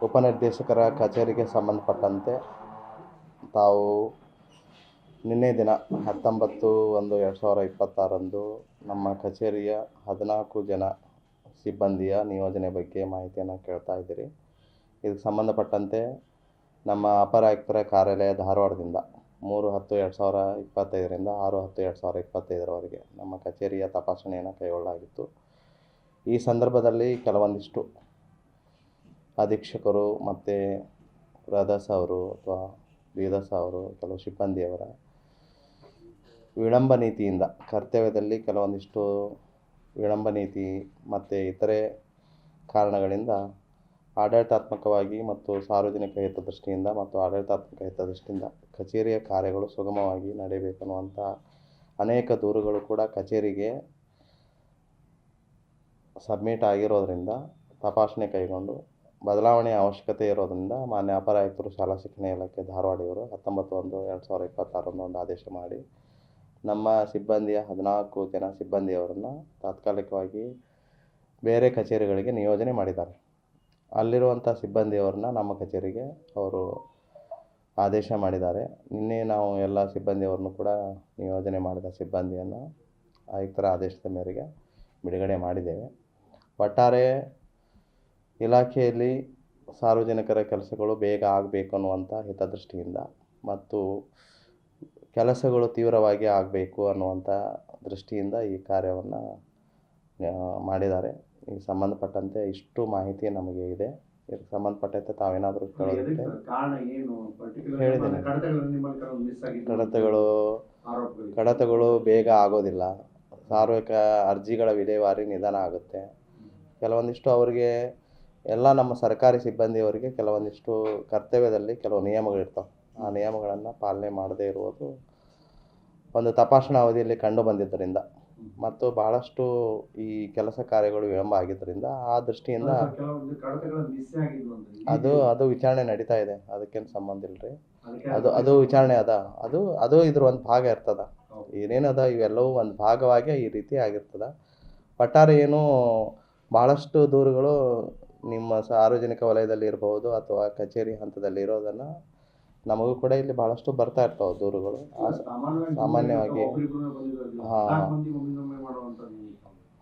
ಉಪನಿರ್ದೇಶಕರ ಕಚೇರಿಗೆ ಸಂಬಂಧಪಟ್ಟಂತೆ ತಾವು ನಿನ್ನೆ ದಿನ 19/1/2026 ನಮ್ಮ ಕಚೇರಿಯ 14 ಜನ ಸಿಬ್ಬಂದಿಯ ನಿಯೋಜನೆ ಬಗ್ಗೆ ಮಾಹಿತಿಯನ್ನು ಕೇಳ್ತಾ ಇದ್ದೀರಿ. ಇದಕ್ಕೆ ಸಂಬಂಧಪಟ್ಟಂತೆ ನಮ್ಮ ಅಪರ ಆಯುಕ್ತರ ಕಾರ್ಯಾಲಯ ಧಾರವಾಡದಿಂದ 3/10/2025ರಿಂದ 6/10/2025ರವರೆಗೆ ನಮ್ಮ ಕಚೇರಿಯ ತಪಾಸಣೆಯನ್ನು ಕೈಗೊಳ್ಳಲಾಗಿತ್ತು. ಈ ಸಂದರ್ಭದಲ್ಲಿ ಕೆಲವೊಂದಿಷ್ಟು ಅಧೀಕ್ಷಕರು ಮತ್ತು ರದಸ ಅವರು ಅಥವಾ ಬೀದಸ ಅವರು ಕೆಲವು ಸಿಬ್ಬಂದಿಯವರ ವಿಳಂಬ ನೀತಿಯಿಂದ ಕರ್ತವ್ಯದಲ್ಲಿ ಕೆಲವೊಂದಿಷ್ಟು ವಿಳಂಬ ನೀತಿ ಮತ್ತು ಇತರೆ ಕಾರಣಗಳಿಂದ ಆಡಳಿತಾತ್ಮಕವಾಗಿ ಮತ್ತು ಸಾರ್ವಜನಿಕ ಹಿತದೃಷ್ಟಿಯಿಂದ ಮತ್ತು ಆಡಳಿತಾತ್ಮಕ ಹಿತದೃಷ್ಟಿಯಿಂದ ಕಚೇರಿಯ ಕಾರ್ಯಗಳು ಸುಗಮವಾಗಿ ನಡೆಯಬೇಕನ್ನುವಂಥ ಅನೇಕ ದೂರುಗಳು ಕೂಡ ಕಚೇರಿಗೆ ಸಬ್ಮಿಟ್ ಆಗಿರೋದರಿಂದ ತಪಾಸಣೆ ಕೈಗೊಂಡು ಬದಲಾವಣೆಯ ಅವಶ್ಯಕತೆ ಇರೋದರಿಂದ ಮಾನ್ಯ ಅಪರ ಆಯುಕ್ತರು ಶಾಲಾ ಶಿಕ್ಷಣ ಇಲಾಖೆ ಧಾರವಾಡಿಯವರು 19/1/2026 ಒಂದು ಆದೇಶ ಮಾಡಿ ನಮ್ಮ ಸಿಬ್ಬಂದಿಯ 14 ಜನ ಸಿಬ್ಬಂದಿಯವರನ್ನು ತಾತ್ಕಾಲಿಕವಾಗಿ ಬೇರೆ ಕಚೇರಿಗಳಿಗೆ ನಿಯೋಜನೆ ಮಾಡಿದ್ದಾರೆ. ಅಲ್ಲಿರುವಂಥ ಸಿಬ್ಬಂದಿಯವರನ್ನ ನಮ್ಮ ಕಚೇರಿಗೆ ಅವರು ಆದೇಶ ಮಾಡಿದ್ದಾರೆ. ನಿನ್ನೆ ನಾವು ಎಲ್ಲ ಸಿಬ್ಬಂದಿಯವರನ್ನು ಕೂಡ ನಿಯೋಜನೆ ಮಾಡಿದ ಸಿಬ್ಬಂದಿಯನ್ನು ಆಯುಕ್ತರ ಆದೇಶದ ಮೇರೆಗೆ ಬಿಡುಗಡೆ ಮಾಡಿದ್ದೇವೆ. ಒಟ್ಟಾರೆ ಇಲಾಖೆಯಲ್ಲಿ ಸಾರ್ವಜನಿಕರ ಕೆಲಸಗಳು ಬೇಗ ಆಗಬೇಕು ಅನ್ನುವಂಥ ಹಿತದೃಷ್ಟಿಯಿಂದ ಮತ್ತು ಕೆಲಸಗಳು ತೀವ್ರವಾಗಿ ಆಗಬೇಕು ಅನ್ನುವಂಥ ದೃಷ್ಟಿಯಿಂದ ಈ ಕಾರ್ಯವನ್ನು ಮಾಡಿದ್ದಾರೆ. ಈ ಸಂಬಂಧಪಟ್ಟಂತೆ ಇಷ್ಟು ಮಾಹಿತಿ ನಮಗೆ ಇದೆ. ಇದಕ್ಕೆ ಸಂಬಂಧಪಟ್ಟಂತೆ ತಾವೇನಾದರೂ ಕೇಳೋದಿದ್ರೆ ಹೇಳಿದ್ದೇನೆ. ಕಡತಗಳು ಬೇಗ ಆಗೋದಿಲ್ಲ. ಸಾರ್ವಜನಿಕ ಅರ್ಜಿಗಳ ವಿಲೇವಾರಿ ನಿಧಾನ ಆಗುತ್ತೆ. ಕೆಲವೊಂದಿಷ್ಟು ಅವರಿಗೆ ಎಲ್ಲ ನಮ್ಮ ಸರ್ಕಾರಿ ಸಿಬ್ಬಂದಿಯವರಿಗೆ ಕೆಲವೊಂದಿಷ್ಟು ಕರ್ತವ್ಯದಲ್ಲಿ ಕೆಲವು ನಿಯಮಗಳಿರ್ತವೆ. ಆ ನಿಯಮಗಳನ್ನು ಪಾಲನೆ ಮಾಡದೇ ಇರುವುದು ಒಂದು ತಪಾಸಣಾ ಅವಧಿಯಲ್ಲಿ ಕಂಡು ಬಂದಿದ್ದರಿಂದ ಮತ್ತು ಬಹಳಷ್ಟು ಈ ಕೆಲಸ ಕಾರ್ಯಗಳು ವಿಳಂಬ ಆಗಿದ್ದರಿಂದ ಆ ದೃಷ್ಟಿಯಿಂದ ಅದು ವಿಚಾರಣೆ ನಡೀತಾ ಇದೆ. ಅದಕ್ಕೇನು ಸಂಬಂಧ ಇಲ್ಲರಿ. ಅದು ವಿಚಾರಣೆ ಅದು ಇದ್ರ ಒಂದು ಭಾಗ ಇರ್ತದ. ಏನೇನದ ಇವೆಲ್ಲವೂ ಒಂದು ಭಾಗವಾಗಿ ಈ ರೀತಿ ಆಗಿರ್ತದ. ಒಟ್ಟಾರೆ ಏನು ಭಾಳಷ್ಟು ದೂರುಗಳು ನಿಮ್ಮ ಸಾರ್ವಜನಿಕ ವಲಯದಲ್ಲಿ ಇರಬಹುದು ಅಥವಾ ಕಚೇರಿ ಹಂತದಲ್ಲಿ ಇರೋದನ್ನು ನಮಗೂ ಕೂಡ ಇಲ್ಲಿ ಭಾಳಷ್ಟು ಬರ್ತಾ ಇರ್ತಾವೆ ದೂರುಗಳು. ಸಾಮಾನ್ಯವಾಗಿ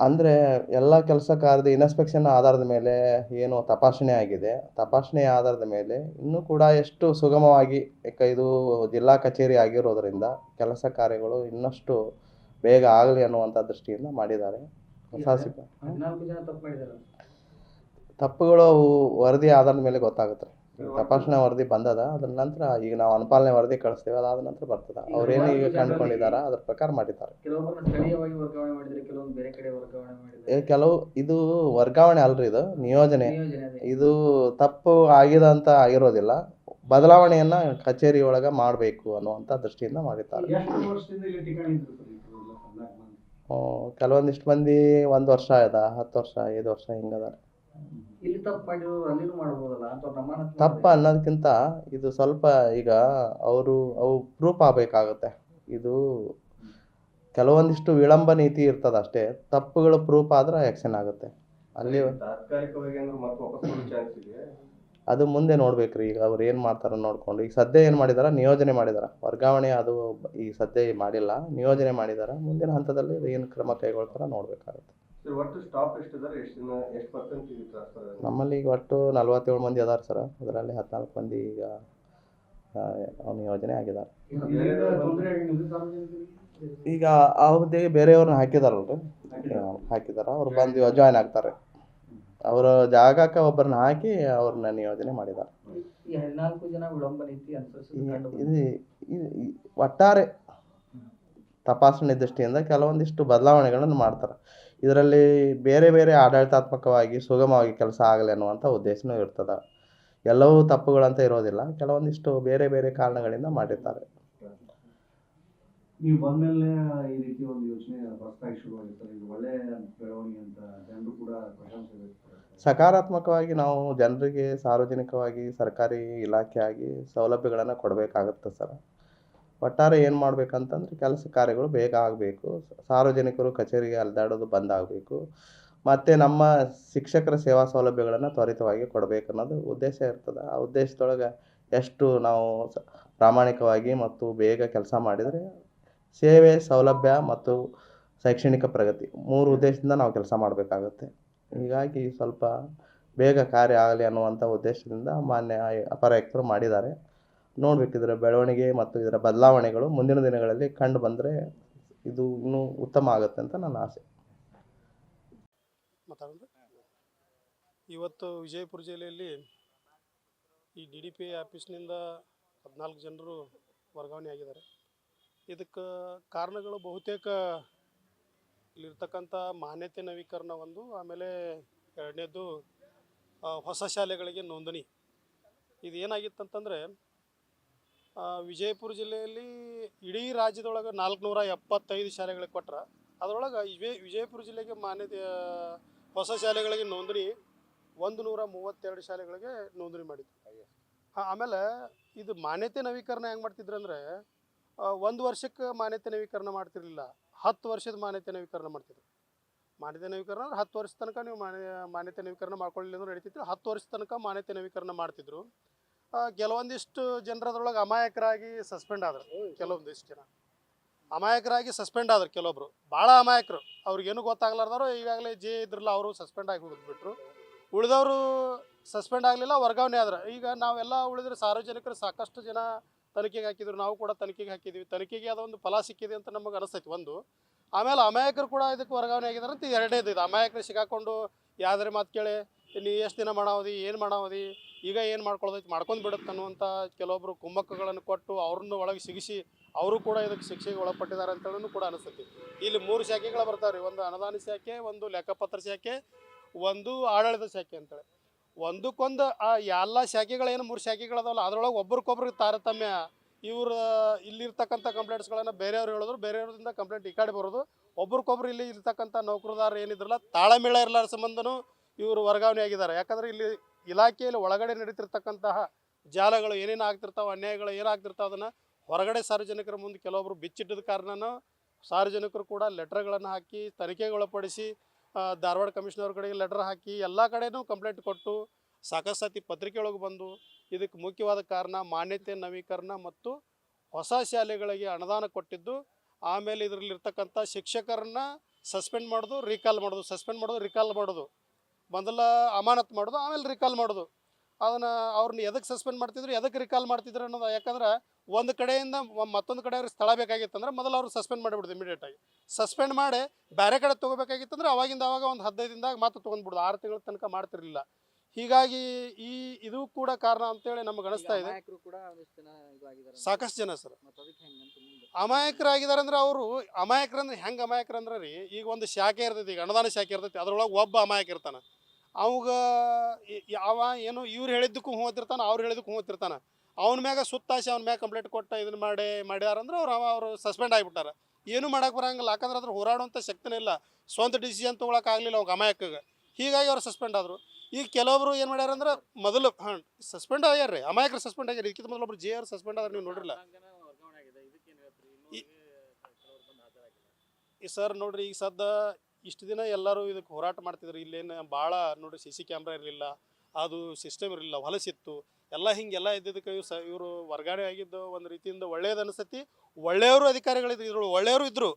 ಅಂದರೆ ಎಲ್ಲ ಕೆಲಸ ಕಾರ್ಯದ ಇನ್ಸ್ಪೆಕ್ಷನ್ ಆಧಾರದ ಮೇಲೆ ಏನು ತಪಾಸಣೆ ಆಗಿದೆ, ತಪಾಸಣೆಯ ಆಧಾರದ ಮೇಲೆ ಇನ್ನೂ ಕೂಡ ಎಷ್ಟು ಸುಗಮವಾಗಿ ಇದು ಜಿಲ್ಲಾ ಕಚೇರಿ ಆಗಿರೋದರಿಂದ ಕೆಲಸ ಕಾರ್ಯಗಳು ಇನ್ನಷ್ಟು ಬೇಗ ಆಗಲಿ ಅನ್ನುವಂಥ ದೃಷ್ಟಿಯಿಂದ ಮಾಡಿದ್ದಾರೆ. ತಪ್ಪುಗಳು ವರದಿ ಆಧಾರದ ಮೇಲೆ ಗೊತ್ತಾಗುತ್ತೆ. ತಪಾಸಣೆ ವರದಿ ಬಂದದ, ಅದ್ರ ನಂತರ ಈಗ ನಾವು ಅನುಪಾಲನೆ ವರದಿ ಕಳಿಸ್ತೇವೆ, ಅದಾದ ನಂತರ ಬರ್ತದೆ. ಅವ್ರೇನು ಈಗ ಕಂಡುಕೊಂಡಿದ್ದಾರೆ ಅದ್ರ ಪ್ರಕಾರ ಮಾಡಿದ್ದಾರೆ. ಕೆಲವು ಇದು ವರ್ಗಾವಣೆ ಅಲ್ರಿ, ಇದು ನಿಯೋಜನೆ. ಇದು ತಪ್ಪು ಆಗಿದೆ ಅಂತ ಆಗಿರೋದಿಲ್ಲ, ಬದಲಾವಣೆಯನ್ನ ಕಚೇರಿ ಒಳಗ ಮಾಡಬೇಕು ಅನ್ನುವಂಥ ದೃಷ್ಟಿಯಿಂದ ಮಾಡಿದ್ದಾರೆ. ಕೆಲವೊಂದಿಷ್ಟು ಮಂದಿ 1 ವರ್ಷ ಆಯ್ದ, 10 ವರ್ಷ, 5 ವರ್ಷ ಹಿಂಗದ. ತಪ್ಪ ಅನ್ನೋದಕ್ಕಿಂತ ಇದು ಸ್ವಲ್ಪ ಈಗ ಅವು ಪ್ರೂಫ್ ಆಗಬೇಕಾಗುತ್ತೆ. ಇದು ಕೆಲವೊಂದಿಷ್ಟು ವಿಳಂಬ ನೀತಿ ಇರ್ತದ ಅಷ್ಟೇ. ತಪ್ಪುಗಳು ಪ್ರೂಫ್ ಆದ್ರೆ ಆ್ಯಕ್ಷನ್ ಆಗುತ್ತೆ. ಅಲ್ಲಿ ಅದು ಮುಂದೆ ನೋಡ್ಬೇಕ್ರಿ. ಈಗ ಅವ್ರು ಏನು ಮಾಡ್ತಾರ ನೋಡ್ಕೊಂಡು. ಈಗ ಸದ್ಯ ಏನು ಮಾಡಿದಾರ, ನಿಯೋಜನೆ ಮಾಡಿದಾರ. ವರ್ಗಾವಣೆ ಅದು ಈ ಸದ್ಯ ಮಾಡಿಲ್ಲ, ನಿಯೋಜನೆ ಮಾಡಿದಾರ. ಮುಂದಿನ ಹಂತದಲ್ಲಿ ಏನು ಕ್ರಮ ಕೈಗೊಳ್ತಾರ ನೋಡ್ಬೇಕಾಗುತ್ತೆ. ನಮ್ಮಲ್ಲಿ ಈಗ ಒಟ್ಟು 47 ಮಂದಿ ಅದಾರ ಸರ್. ಅದರಲ್ಲಿ 14 ಮಂದಿ ಈಗ ನಿಯೋಜನೆ ಆಗಿದ್ದಾರೆ. ಈಗ ಆ ಹುದ್ದೆಗೆ ಬೇರೆಯವ್ರನ್ನ ಹಾಕಿದಾರಲ್ರಿ, ಅವ್ರು ಬಂದು ಜಾಯ್ನ್ ಆಗ್ತಾರೆ. ಅವರ ಜಾಗಕ್ಕೆ ಒಬ್ಬರನ್ನ ಹಾಕಿ ಅವ್ರನ್ನ ನಿಯೋಜನೆ ಮಾಡಿದ್ದಾರೆ. ಒಟ್ಟಾರೆ ತಪಾಸಣೆ ದೃಷ್ಟಿಯಿಂದ ಕೆಲವೊಂದಿಷ್ಟು ಬದಲಾವಣೆಗಳನ್ನು ಮಾಡ್ತಾರೆ. ಇದರಲ್ಲಿ ಬೇರೆ ಬೇರೆ ಆಡಳಿತಾತ್ಮಕವಾಗಿ ಸುಗಮವಾಗಿ ಕೆಲಸ ಆಗಲಿ ಅನ್ನುವಂಥ ಉದ್ದೇಶನೂ ಇರ್ತದೆ. ಎಲ್ಲವೂ ತಪ್ಪುಗಳಂತ ಇರೋದಿಲ್ಲ, ಕೆಲವೊಂದಿಷ್ಟು ಬೇರೆ ಬೇರೆ ಕಾರಣಗಳಿಂದ ಮಾಡಿರ್ತಾರೆ. ನೀವು ಬಂದ್ಮೇಲೆ ಈ ರೀತಿ ಒಂದು ಯೋಚನೆ ಹೊಸದಾಗಿ ಶುರುವಾಗಿರ್ತಾರೆ, ಇದು ಒಳ್ಳೆಯ ಬೆಳವಣಿಗೆ ಅಂತ ಜನರು ಕೂಡ ಪ್ರಶಂಸೆ ವ್ಯಕ್ತಪಡಿಸ್ತಾರೆ. ಸಕಾರಾತ್ಮಕವಾಗಿ ನಾವು ಜನರಿಗೆ ಸಾರ್ವಜನಿಕವಾಗಿ ಸರ್ಕಾರಿ ಇಲಾಖೆಯಾಗಿ ಸೌಲಭ್ಯಗಳನ್ನು ಕೊಡಬೇಕಾಗುತ್ತೆ ಸರ್. ಒಟ್ಟಾರೆ ಏನು ಮಾಡ್ಬೇಕಂತಂದ್ರೆ ಕೆಲಸ ಕಾರ್ಯಗಳು ಬೇಗ ಆಗಬೇಕು, ಸಾರ್ವಜನಿಕರು ಕಚೇರಿಗೆ ಅಲೆದಾಡೋದು ಬಂದ್ ಆಗಬೇಕು. ಮತ್ತು ನಮ್ಮ ಶಿಕ್ಷಕರ ಸೇವಾ ಸೌಲಭ್ಯಗಳನ್ನು ತ್ವರಿತವಾಗಿ ಕೊಡಬೇಕು ಅನ್ನೋದು ಉದ್ದೇಶ ಇರ್ತದೆ. ಆ ಉದ್ದೇಶದೊಳಗೆ ಎಷ್ಟು ನಾವು ಪ್ರಾಮಾಣಿಕವಾಗಿ ಮತ್ತು ಬೇಗ ಕೆಲಸ ಮಾಡಿದರೆ ಸೇವೆ, ಸೌಲಭ್ಯ ಮತ್ತು ಶೈಕ್ಷಣಿಕ ಪ್ರಗತಿ 3 ಉದ್ದೇಶದಿಂದ ನಾವು ಕೆಲಸ ಮಾಡಬೇಕಾಗುತ್ತೆ. ಹೀಗಾಗಿ ಸ್ವಲ್ಪ ಬೇಗ ಕಾರ್ಯ ಆಗಲಿ ಅನ್ನುವಂಥ ಉದ್ದೇಶದಿಂದ ಮಾನ್ಯ ಅಪರ ಆಯುಕ್ತರು ಮಾಡಿದ್ದಾರೆ. ನೋಡ್ಬೇಕು ಇದರ ಬೆಳವಣಿಗೆ ಮತ್ತು ಇದರ ಬದಲಾವಣೆಗಳು ಮುಂದಿನ ದಿನಗಳಲ್ಲಿ ಕಂಡು ಬಂದರೆ ಇದು ಇನ್ನೂ ಉತ್ತಮ ಆಗುತ್ತೆ ಅಂತ ನನ್ನ ಆಸೆ. ಮಾತಾಡೋದು ಇವತ್ತು ವಿಜಯಪುರ ಜಿಲ್ಲೆಯಲ್ಲಿ ಈ DDPI ಆಫೀಸ್ನಿಂದ 14 ಜನರು ವರ್ಗಾವಣೆ ಆಗಿದ್ದಾರೆ. ಇದಕ್ಕೆ ಕಾರಣಗಳು ಬಹುತೇಕ ಇಲ್ಲಿರ್ತಕ್ಕಂಥ ಮಾನ್ಯತೆ ನವೀಕರಣ ಒಂದು, ಆಮೇಲೆ ಎರಡನೇದು ಹೊಸ ಶಾಲೆಗಳಿಗೆ ನೋಂದಣಿ. ಇದು ಏನಾಗಿತ್ತಂತಂದರೆ ವಿಜಯಪುರ ಜಿಲ್ಲೆಯಲ್ಲಿ ಇಡೀ ರಾಜ್ಯದೊಳಗೆ 475 ಶಾಲೆಗಳಿಗೆ ಕೊಟ್ಟರೆ ಅದರೊಳಗೆ ವಿಜಯಪುರ ಜಿಲ್ಲೆಗೆ ಮಾನ್ಯತೆ ಹೊಸ ಶಾಲೆಗಳಿಗೆ ನೋಂದಣಿ 132 ಶಾಲೆಗಳಿಗೆ ನೋಂದಣಿ ಮಾಡಿದ್ರು. ಆಮೇಲೆ ಇದು ಮಾನ್ಯತೆ ನವೀಕರಣ ಹೆಂಗೆ ಮಾಡ್ತಿದ್ರು ಅಂದರೆ 1 ವರ್ಷಕ್ಕೆ ಮಾನ್ಯತೆ ನವೀಕರಣ ಮಾಡ್ತಿರಲಿಲ್ಲ, 10 ವರ್ಷದ ಮಾನ್ಯತೆ ನವೀಕರಣ ಮಾಡ್ತಿದ್ರು. ಮಾನ್ಯತೆ ನವೀಕರಣ 10 ವರ್ಷದ ತನಕ ನೀವು ಮಾನ್ಯತೆ ನವೀಕರಣ ಮಾಡ್ಕೊಳ್ಳಿಲ್ಲ ಅಂದ್ರೆ ನಡೀತಿತ್ತು. 10 ವರ್ಷದ ತನಕ ಮಾನ್ಯತೆ ನವೀಕರಣ ಮಾಡ್ತಿದ್ರು. ಕೆಲವೊಂದಿಷ್ಟು ಜನರದ್ರೊಳಗೆ ಅಮಾಯಕರಾಗಿ ಸಸ್ಪೆಂಡ್ ಆದರು. ಕೆಲವೊಂದಿಷ್ಟು ಜನ ಅಮಾಯಕರಾಗಿ ಸಸ್ಪೆಂಡ್ ಆದರು. ಕೆಲವೊಬ್ರು ಭಾಳ ಅಮಾಯಕರು, ಅವ್ರಿಗೇನು ಗೊತ್ತಾಗ್ಲಾರ್ದವರು ಈಗಾಗಲೇ ಇದ್ರಲ್ಲ ಅವರು ಸಸ್ಪೆಂಡ್ ಆಗಿ ಹೋಗಿಬಿಟ್ರು. ಉಳಿದವರು ಸಸ್ಪೆಂಡ್ ಆಗಲಿಲ್ಲ, ವರ್ಗಾವಣೆ ಆದ್ರೆ. ಈಗ ನಾವೆಲ್ಲ ಉಳಿದ್ರೆ ಸಾರ್ವಜನಿಕರು ಸಾಕಷ್ಟು ಜನ ತನಿಖೆಗೆ ಹಾಕಿದ್ರು, ನಾವು ಕೂಡ ತನಿಖೆಗೆ ಹಾಕಿದ್ವಿ. ತನಿಖೆಗೆ ಅದೊಂದು ಫಲ ಸಿಕ್ಕಿದೆ ಅಂತ ನಮಗೆ ಅನಿಸ್ತೈತಿ ಒಂದು. ಆಮೇಲೆ ಅಮಾಯಕರು ಕೂಡ ಇದಕ್ಕೆ ವರ್ಗಾವಣೆ ಆಗಿದ್ದಾರೆ ಅಂತ ಎರಡನೇದು. ಇದು ಅಮಾಯಕರು ಸಿಗಾಕೊಂಡು ಯಾವ್ದಾರೆ ಮಾತು ಕೇಳಿ ನೀ ಎಷ್ಟು ದಿನ ಮಾಡಾವದಿ, ಏನು ಮಾಡಾವದಿ, ಈಗ ಏನು ಮಾಡ್ಕೊಳ್ಳೋದೈತಿ ಮಾಡ್ಕೊಂಡು ಬಿಡುತ್ತೆ ಅನ್ನುವಂಥ ಕೆಲವೊಬ್ಬರು ಕುಮ್ಮಕ್ಕಗಳನ್ನು ಕೊಟ್ಟು ಅವ್ರನ್ನ ಒಳಗೆ ಸಿಗಿಸಿ ಅವರು ಕೂಡ ಇದಕ್ಕೆ ಶಿಕ್ಷೆಗೆ ಒಳಪಟ್ಟಿದ್ದಾರೆ ಅಂತೇಳೂ ಕೂಡ ಅನಿಸ್ತೈತಿ. ಇಲ್ಲಿ 3 ಶಾಖೆಗಳು ಬರ್ತಾವೆ ರೀ. ಒಂದು ಅನುದಾನ ಶಾಖೆ, ಒಂದು ಲೆಕ್ಕಪತ್ರ ಶಾಖೆ, ಒಂದು ಆಡಳಿತ ಶಾಖೆ ಅಂತೇಳಿ. ಒಂದಕ್ಕೊಂದು ಆ ಎಲ್ಲ ಶಾಖೆಗಳೇನು 3 ಶಾಖೆಗಳದಾವಲ್ಲ ಅದರೊಳಗೆ ಒಬ್ರಿಗೊಬ್ರಿಗೆ ತಾರತಮ್ಯ. ಇವರು ಇಲ್ಲಿರ್ತಕ್ಕಂಥ ಕಂಪ್ಲೇಂಟ್ಸ್ಗಳನ್ನು ಬೇರೆಯವ್ರು ಹೇಳಿದ್ರು, ಬೇರೆಯವ್ರಿಂದ ಕಂಪ್ಲೇಂಟ್ ಈ ಕಡೆ ಬರೋದು. ಒಬ್ರಿಗೊಬ್ರು ಇಲ್ಲಿ ಇರ್ತಕ್ಕಂಥ ನೌಕರದಾರ ಏನಿದ್ರಲ್ಲ ತಾಳಮೇಳ ಇರಲಾರ ಸಂಬಂಧನೂ ಇವರು ವರ್ಗಾವಣೆ ಆಗಿದ್ದಾರೆ. ಯಾಕಂದರೆ ಇಲ್ಲಿ ಇಲಾಖೆಯಲ್ಲಿ ಒಳಗಡೆ ನಡೀತಿರ್ತಕ್ಕಂತಹ ಜಾಲಗಳು ಏನೇನು ಆಗ್ತಿರ್ತಾವೆ, ಅನ್ಯಾಯಗಳು ಏನಾಗ್ತಿರ್ತಾವೆ, ಅದನ್ನು ಹೊರಗಡೆ ಸಾರ್ವಜನಿಕರ ಮುಂದೆ ಕೆಲವೊಬ್ಬರು ಬಿಚ್ಚಿಟ್ಟಿದ ಕಾರಣನೂ ಸಾರ್ವಜನಿಕರು ಕೂಡ ಲೆಟರ್ಗಳನ್ನು ಹಾಕಿ ತನಿಖೆಗೆ ಒಳಪಡಿಸಿ ಧಾರವಾಡ ಕಮಿಷನರ್ ಕಡೆಗೆ ಲೆಟರ್ ಹಾಕಿ ಎಲ್ಲ ಕಡೆನೂ ಕಂಪ್ಲೇಂಟ್ ಕೊಟ್ಟು ಸಾಕಷ್ಟು ಸತಿ ಪತ್ರಿಕೆ ಒಳಗೆ ಬಂದು ಇದಕ್ಕೆ ಮುಖ್ಯವಾದ ಕಾರಣ ಮಾನ್ಯತೆ ನವೀಕರಣ ಮತ್ತು ಹೊಸ ಶಾಲೆಗಳಿಗೆ ಅನುದಾನ ಕೊಟ್ಟಿದ್ದು. ಆಮೇಲೆ ಇದರಲ್ಲಿರ್ತಕ್ಕಂಥ ಶಿಕ್ಷಕರನ್ನ ಸಸ್ಪೆಂಡ್ ಮಾಡೋದು, ರೀಕಾಲ್ ಮಾಡೋದು, ಸಸ್ಪೆಂಡ್ ಮಾಡೋದು, ರೀಕಾಲ್ ಮಾಡೋದು, ಮೊದಲ ಅಮಾನತ್ ಮಾಡೋದು, ಆಮೇಲೆ ರೀಕಾಲ್ ಮಾಡೋದು. ಅದನ್ನು ಅವ್ರನ್ನ ಎದಕ್ಕೆ ಸಸ್ಪೆಂಡ್ ಮಾಡ್ತಿದ್ರು, ಎದಕ್ಕೆ ರೀಕಾಲ್ ಮಾಡ್ತಿದ್ರು ಅನ್ನೋದು. ಯಾಕಂದ್ರೆ ಒಂದು ಕಡೆಯಿಂದ ಮತ್ತೊಂದು ಕಡೆ ಅವ್ರಿಗೆ ಸ್ಥಳ ಬೇಕಾಗಿತ್ತಂದ್ರೆ ಮೊದಲು ಅವ್ರು ಸಸ್ಪೆಂಡ್ ಮಾಡಿಬಿಡ್ದು. ಇಮಿಡಿಯೇಟಾಗಿ ಸಸ್ಪೆಂಡ್ ಮಾಡಿ ಬೇರೆ ಕಡೆ ತೊಗೋಬೇಕಾಗಿತ್ತಂದ್ರೆ ಅವಾಗಿಂದ ಅವಾಗ ಒಂದು 15 ದಿನದಾಗ ಮತ್ತೆ ತೊಗೊಂಡ್ಬಿಡ್ದು. 6 ತಿಂಗಳ ತನಕ ಮಾಡ್ತಿರಲಿಲ್ಲ. ಹೀಗಾಗಿ ಇದು ಕೂಡ ಕಾರಣ ಅಂತೇಳಿ ನಮಗೆ ಅನಿಸ್ತಾ ಇದೆ. ಸಾಕಷ್ಟು ಜನ ಸರ್ ಅಮಾಯಕರಾಗಿದ್ದಾರೆ. ಅಂದ್ರೆ ಅವರು ಅಮಾಯಕರಂದ್ರೆ ಹೆಂಗೆ ಅಮಾಯಕರಂದ್ರೆ ರೀ, ಈಗ ಒಂದು ಶಾಖೆ ಇರ್ತೈತಿ, ಈಗ ಅನುದಾನ ಶಾಖೆ ಇರ್ತೈತಿ, ಅದ್ರೊಳಗೆ ಒಬ್ಬ ಅಮಾಯಕ ಇರ್ತಾನೆ. ಅವಾಗ ಯಾವ ಏನು ಇವ್ರು ಹೇಳಿದ್ದಕ್ಕೂ ಹೋಗ್ತಿರ್ತಾನೆ, ಅವ್ರು ಹೇಳಿದ್ದಕ್ಕೂ ಹೋಗ್ತಿರ್ತಾನೆ. ಅವನ ಮ್ಯಾಗ ಸುತ್ತಾಸಿ ಅವ್ನ ಮ್ಯಾಗ ಕಂಪ್ಲೇಂಟ್ ಕೊಟ್ಟು ಇದನ್ನು ಮಾಡ್ಯಾರಂದ್ರೆ ಅವರು ಸಸ್ಪೆಂಡ್ ಆಗಿಬಿಟ್ಟಾರೆ. ಏನೂ ಮಾಡೋಕೆ ಬರೋಂಗಿಲ್ಲ. ಯಾಕಂದ್ರೆ ಅದ್ರ ಹೋರಾಡುವಂಥ ಶಕ್ತಿನೇ ಇಲ್ಲ, ಸ್ವಂತ ಡಿಸಿಷನ್ ತೊಗೊಳಕ್ಕಾಗಲಿಲ್ಲ ಅವ್ಗೆ ಅಮಾಯಕಗೆ. ಹೀಗಾಗಿ ಅವ್ರು ಸಸ್ಪೆಂಡ್ ಆದರು. ಈಗ ಕೆಲವೊಬ್ರು ಏನು ಮಾಡ್ಯಾರಂದ್ರೆ ಮೊದಲು ಸಸ್ಪೆಂಡ್ ಆಗ್ಯಾರ ರೀ, ಅಮಾಯಕರು ಸಸ್ಪೆಂಡ್ ಆಗ್ಯಾರ. ಇದಕ್ಕಿಂತ ಮೊದಲು ಒಬ್ರು JR ಸಸ್ಪೆಂಡ್ ಆದ್ರೆ ನೀವು ನೋಡಿರಲ್ಲ ಈ ಸರ್. ನೋಡ್ರಿ ಈಗ ಸದ್ದ ಇಷ್ಟು ದಿನ ಎಲ್ಲರೂ ಇದಕ್ಕೆ ಹೋರಾಟ ಮಾಡ್ತಿದ್ರು. ಇಲ್ಲೇನು ಭಾಳ ನೋಡ್ರಿ CC ಕ್ಯಾಮ್ರಾ ಇರಲಿಲ್ಲ, ಅದು ಸಿಸ್ಟಮ್ ಇರಲಿಲ್ಲ, ಹೊಲಸಿತ್ತು ಎಲ್ಲ. ಹಿಂಗೆಲ್ಲ ಇದ್ದಿದ್ದಕ್ಕೆ ಇವರು ವರ್ಗಾವಣೆ ಆಗಿದ್ದು ಒಂದು ರೀತಿಯಿಂದ ಒಳ್ಳೇದು ಅನಿಸ್ತೈತಿ. ಒಳ್ಳೆಯವರು ಅಧಿಕಾರಿಗಳಿದ್ರು, ಇದ್ರೊಳಗೆ ಒಳ್ಳೆಯವರು ಇದ್ದರು,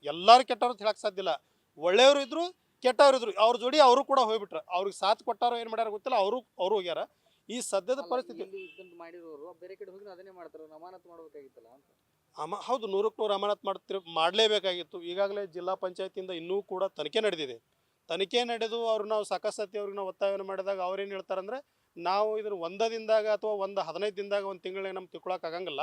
ಎಲ್ಲರೂ ಕೆಟ್ಟವ್ರು ಅಂತ ಹೇಳಕ್ಕೆ ಸಾಧ್ಯ ಇಲ್ಲ. ಒಳ್ಳೆಯವರು ಇದ್ದರು, ಕೆಟ್ಟವ್ರು ಇದ್ರು. ಅವ್ರ ಜೋಡಿ ಅವರು ಕೂಡ ಹೋಗ್ಬಿಟ್ರು. ಅವ್ರಿಗೆ ಸಾಥ್ ಕೊಟ್ಟಾರೋ ಏನು ಮಾಡ್ಯಾರ ಗೊತ್ತಿಲ್ಲ, ಅವರು ಹೋಗ್ಯಾರ. ಈ ಸದ್ಯದ ಪರಿಸ್ಥಿತಿ ಮಾಡಿರೋರು ಬೇರೆ ಕಡೆ ಹೋಗಿ ಅದನ್ನೇ ಮಾಡ್ತಾರೆ, ಅಮಾನತ್ ಮಾಡಬೇಕಾಗಿತ್ತಲ್ಲ ಅಂತ. ಹೌದು, 100ಕ್ಕೆ 100 ಅಮಾನತ್ ಮಾಡಲೇಬೇಕಾಗಿತ್ತು. ಈಗಾಗಲೇ ಜಿಲ್ಲಾ ಪಂಚಾಯತಿಯಿಂದ ಇನ್ನೂ ಕೂಡ ತನಿಖೆ ನಡೆದಿದೆ. ತನಿಖೆ ನಡೆದು ನಾವು ಸಾಕಷ್ಟು ಸತಿ ಅವ್ರಿಗೆ ನಾವು ಒತ್ತಾಯವನ್ನು ಮಾಡಿದಾಗ ಅವ್ರೇನು ಹೇಳ್ತಾರಂದ್ರೆ, ನಾವು ಇದನ್ನು 1 ದಿನದಾಗ ಅಥವಾ 15 ದಿನದಾಗ 1 ತಿಂಗಳಿಗೆ ನಮ್ಗೆ ತಿಳ್ಕೊಳಕ್ಕೆ ಆಗಂಗಿಲ್ಲ.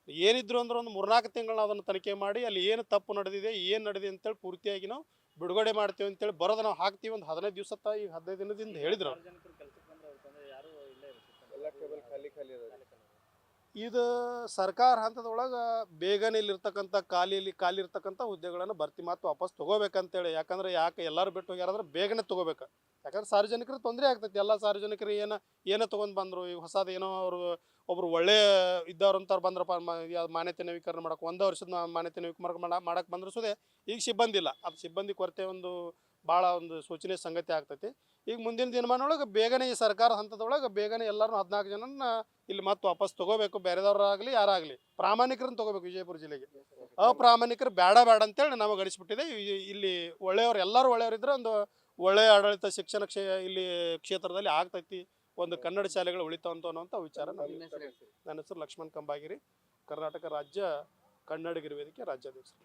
ಏನಿದ್ರು ಅಂದ್ರೆ ಒಂದು 3-4 ತಿಂಗಳು ನಾವು ಅದನ್ನು ತನಿಖೆ ಮಾಡಿ ಅಲ್ಲಿ ಏನು ತಪ್ಪು ನಡೆದಿದೆ, ಏನು ನಡೆದಿದೆ ಅಂತೇಳಿ ಪೂರ್ತಿಯಾಗಿ ನಾವು ಬಿಡುಗಡೆ ಮಾಡ್ತೀವಿ ಅಂತೇಳಿ ಬರೋದು ನಾವು ಹಾಕ್ತೀವಿ. ಒಂದು 15 ದಿವಸ ಈಗ 15 ದಿನದಿಂದ ಹೇಳಿದ್ರು. ಇದು ಸರ್ಕಾರ ಹಂತದೊಳಗೆ ಬೇಗನೆ ಇಲ್ಲಿರ್ತಕ್ಕಂಥ ಖಾಲಿ ಇರ್ತಕ್ಕಂಥ ಹುದ್ದೆಗಳನ್ನು ಭರ್ತಿ ಮತ್ತು ವಾಪಸ್ ತೊಗೋಬೇಕಂತೇಳಿ. ಯಾಕಂದ್ರೆ ಎಲ್ಲರೂ ಬಿಟ್ಟು ಹೋಗ್ಯಾರಂದ್ರೆ ಬೇಗನೆ ತೊಗೋಬೇಕು. ಯಾಕಂದ್ರೆ ಸಾರ್ವಜನಿಕರು ತೊಂದರೆ ಆಗ್ತೈತಿ. ಎಲ್ಲ ಸಾರ್ವಜನಿಕರು ಏನೋ ತೊಗೊಂಡು ಬಂದರು. ಈಗ ಹೊಸದು ಏನೋ ಅವರು ಒಬ್ರು ಒಳ್ಳೆ ಇದ್ದವ್ರು ಅಂತಾರೆ ಬಂದ್ರಪ್ಪ ಮಾನ್ಯತೆ ನವೀಕರಣ ಮಾಡೋಕೆ 1 ವರ್ಷದ ಮಾನ್ಯತೆ ನವೀಕರಣ ಮಾಡಕ್ಕೆ ಬಂದ್ರು ಸುದೇ ಈಗ ಸಿಬ್ಬಂದಿ ಇಲ್ಲ. ಅದು ಸಿಬ್ಬಂದಿ ಕೊರತೆ ಒಂದು ಭಾಳ ಒಂದು ಶೋಚನೀಯ ಸಂಗತಿ ಆಗ್ತೈತಿ. ಈಗ ಮುಂದಿನ ದಿನಮಾನೊಳಗೆ ಬೇಗನೆ ಈ ಸರ್ಕಾರ ಹಂತದೊಳಗೆ ಬೇಗನೆ ಎಲ್ಲರೂ 14 ಜನನ್ನ ಇಲ್ಲಿ ಮತ್ತೆ ವಾಪಸ್ ತಗೋಬೇಕು. ಬೇರೆದವ್ರಾಗಲಿ ಯಾರಾಗಲಿ ಪ್ರಾಮಾಣಿಕರನ್ನ ತಗೋಬೇಕು ವಿಜಯಪುರ ಜಿಲ್ಲೆಗೆ. ಅಪ್ರಾಮಾಣಿಕರು ಬೇಡ ಅಂತೇಳಿ ನಮಗೆ ಅನಿಸ್ಬಿಟ್ಟಿದೆ. ಇಲ್ಲಿ ಒಳ್ಳೆಯವ್ರು ಎಲ್ಲರೂ ಒಳ್ಳೆಯವರಿದ್ರೆ ಒಂದು ಒಳ್ಳೆಯ ಆಡಳಿತ ಶಿಕ್ಷಣ ಇಲ್ಲಿ ಕ್ಷೇತ್ರದಲ್ಲಿ ಆಗ್ತೈತಿ. ಒಂದು ಕನ್ನಡ ಶಾಲೆಗಳು ಉಳಿತಾವಂತ ಅನ್ನೋಂಥ ವಿಚಾರ ನಿಮ್ಮ ಹೆಸರು ಹೇಳಿ ಸರ್. ನನ್ನ ಹೆಸರು ಲಕ್ಷ್ಮಣ್ ಕಂಬಾಗಿರಿ, ಕರ್ನಾಟಕ ರಾಜ್ಯ ಕನ್ನಡಿಗರ ವೇದಿಕೆ ರಾಜ್ಯಾಧ್ಯಕ್ಷರು.